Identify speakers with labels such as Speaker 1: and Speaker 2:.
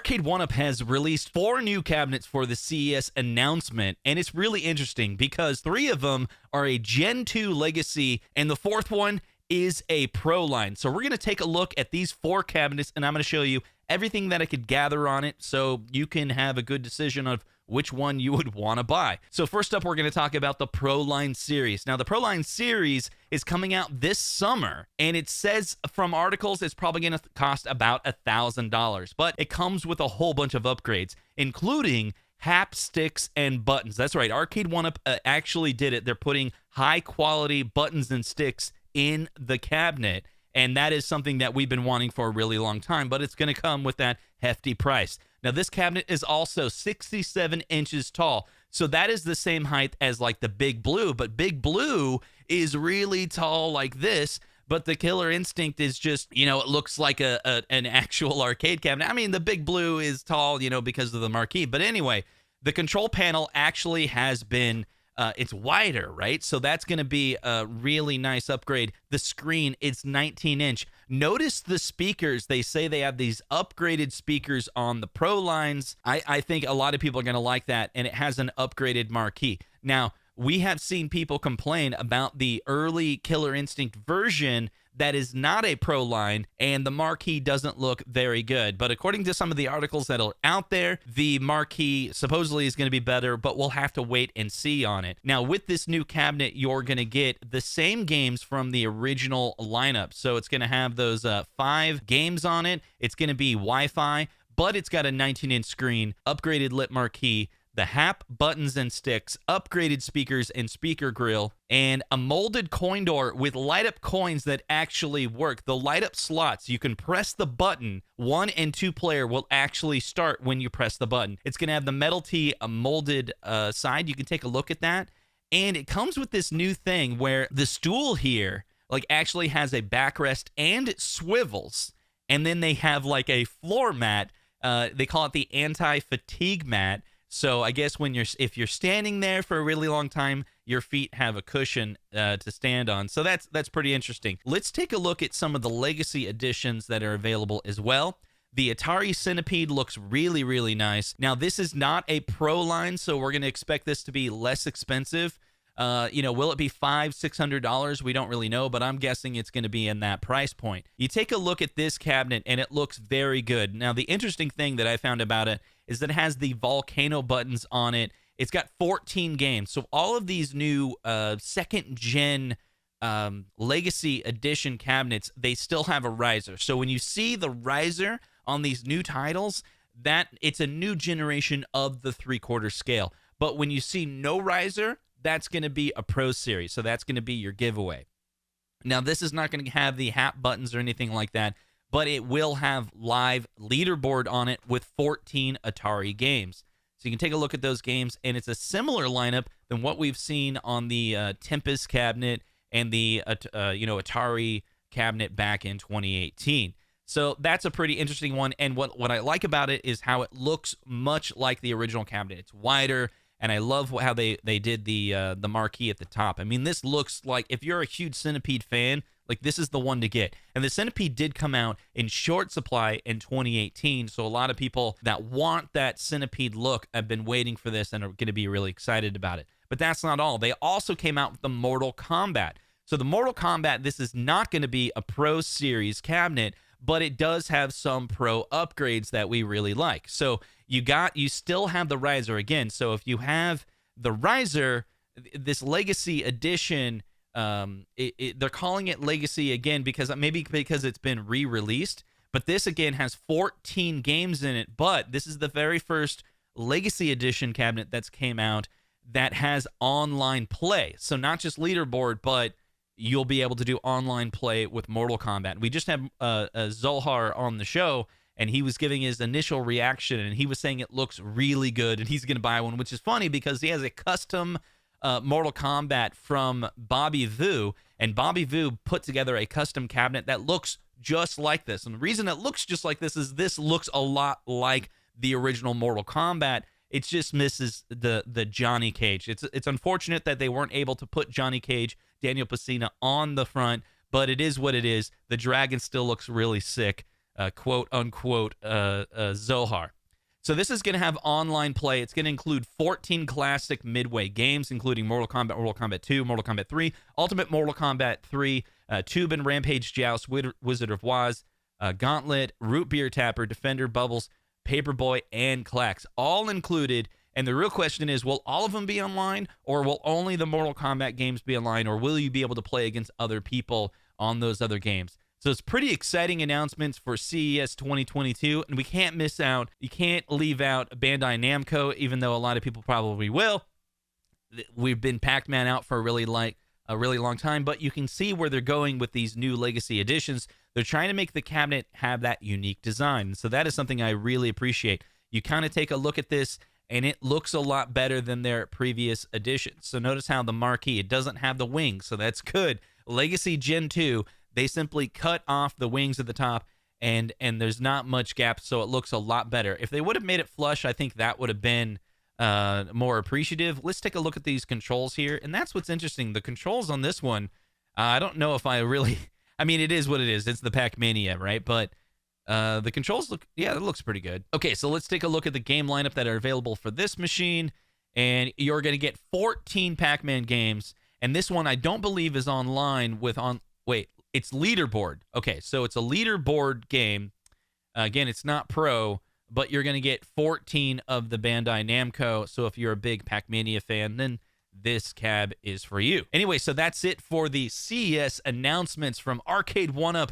Speaker 1: Arcade1Up has released 4 new cabinets for the CES announcement, and it's really interesting because 3 of them are a Gen 2 legacy, and the 4th one is a Proline. So we're going to take a look at these 4 cabinets, and I'm going to show you everything that I could gather on it so you can have a good decision of which one you would want to buy. So first up, we're going to talk about the Proline Series. Now, the Proline Series is coming out this summer, and it says from articles it's probably going to cost about $1,000, but it comes with a whole bunch of upgrades, including hap sticks and buttons. That's right, Arcade1Up actually did it. They're putting high-quality buttons and sticks in the cabinet, and that is something that we've been wanting for a really long time, but it's going to come with that hefty price. Now, this cabinet is also 67 inches tall, so that is the same height as like the Big Blue, but Big Blue is really tall like this, but the Killer Instinct is just, you know, it looks like an actual arcade cabinet. I mean, the Big Blue is tall, you know, because of the marquee, but anyway, the control panel actually has been it's wider, right? So that's going to be a really nice upgrade. The screen, it's 19-inch. Notice the speakers. They say they have these upgraded speakers on the Pro lines. I think a lot of people are going to like that, and it has an upgraded marquee. Now, we have seen people complain about the early Killer Instinct version that is not a Pro line, and the marquee doesn't look very good. But according to some of the articles that are out there, the marquee supposedly is going to be better, but we'll have to wait and see on it. Now, with this new cabinet, you're going to get the same games from the original lineup. So it's going to have those 5 games on it. It's going to be Wi-Fi, but it's got a 19-inch screen, upgraded lit marquee, the hap buttons and sticks, upgraded speakers and speaker grill, and a molded coin door with light-up coins that actually work. The light-up slots, you can press the button. 1 and 2 player will actually start when you press the button. It's going to have the metal T molded side. You can take a look at that. And it comes with this new thing where the stool here like actually has a backrest and it swivels. And then they have like a floor mat. They call it the anti-fatigue mat. So I guess if you're standing there for a really long time, your feet have a cushion to stand on. So that's pretty interesting. Let's take a look at some of the legacy editions that are available as well. The Atari Centipede looks really, really nice. Now, this is not a Pro line, so we're going to expect this to be less expensive. You know, will it be $500-$600? We don't really know, but I'm guessing it's going to be in that price point. You take a look at this cabinet, and it looks very good. Now, the interesting thing that I found about it is that it has the volcano buttons on it. It's got 14 games. So all of these new second-gen Legacy Edition cabinets, they still have a riser. So when you see the riser on these new titles, that it's a new generation of the 3/4 scale. But when you see no riser, that's going to be a Pro Series. So that's going to be your giveaway. Now, this is not going to have the hap buttons or anything like that, but it will have live leaderboard on it with 14 Atari games. So you can take a look at those games, and it's a similar lineup than what we've seen on the Tempest cabinet and the Atari cabinet back in 2018. So that's a pretty interesting one, and what I like about it is how it looks much like the original cabinet. It's wider, and I love how they did the marquee at the top. I mean, this looks like, if you're a huge Centipede fan, like this is the one to get. And the Centipede did come out in short supply in 2018, so a lot of people that want that Centipede look have been waiting for this and are going to be really excited about it. But that's not all. They also came out with the Mortal Kombat. So the Mortal Kombat, this is not going to be a Pro Series cabinet, but it does have some Pro upgrades that we really like. So you still have the riser again. So if you have the riser, this Legacy Edition, they're calling it Legacy again because it's been re-released. But this again has 14 games in it. But this is the very first Legacy Edition cabinet that's came out that has online play. So not just leaderboard, but you'll be able to do online play with Mortal Kombat. We just had Zohar on the show, and he was giving his initial reaction, and he was saying it looks really good, and he's going to buy one, which is funny because he has a custom Mortal Kombat from Bobby Vu, and Bobby Vu put together a custom cabinet that looks just like this. And the reason it looks just like this is this looks a lot like the original Mortal Kombat. It just misses the Johnny Cage. It's unfortunate that they weren't able to put Johnny Cage, Daniel Pesina on the front, but it is what it is. The dragon still looks really sick. quote unquote Zohar. So this is going to have online play. It's going to include 14 classic Midway games, including Mortal Kombat 2, Mortal Kombat 3, Ultimate Mortal Kombat 3, Tube and Rampage Joust, Wizard of Waz, Gauntlet, Root Beer Tapper, Defender, Bubbles, Paperboy, and Klax, all included. And the real question is, will all of them be online, or will only the Mortal Kombat games be online, or will you be able to play against other people on those other games? So it's pretty exciting announcements for CES 2022, and we can't miss out. You can't leave out Bandai Namco, even though a lot of people probably will. We've been Pac-Man out for a really long time, but you can see where they're going with these new Legacy editions. They're trying to make the cabinet have that unique design. So that is something I really appreciate. You kind of take a look at this, and it looks a lot better than their previous editions. So notice how the marquee, it doesn't have the wings, so that's good. Legacy Gen 2, they simply cut off the wings at the top, and there's not much gap, so it looks a lot better. If they would have made it flush, I think that would have been more appreciative. Let's take a look at these controls here, and that's what's interesting. The controls on this one, I don't know if I really... I mean, it is what it is. It's the Pac-Mania, right? But the controls look... Yeah, it looks pretty good. Okay, so let's take a look at the game lineup that are available for this machine, and you're going to get 14 Pac-Man games, and this one I don't believe is online with... Wait, it's leaderboard. Okay, so it's a leaderboard game. Again, it's not pro, but you're going to get 14 of the Bandai Namco. So if you're a big Pac-Mania fan, then this cab is for you. Anyway, so that's it for the CES announcements from Arcade1Up.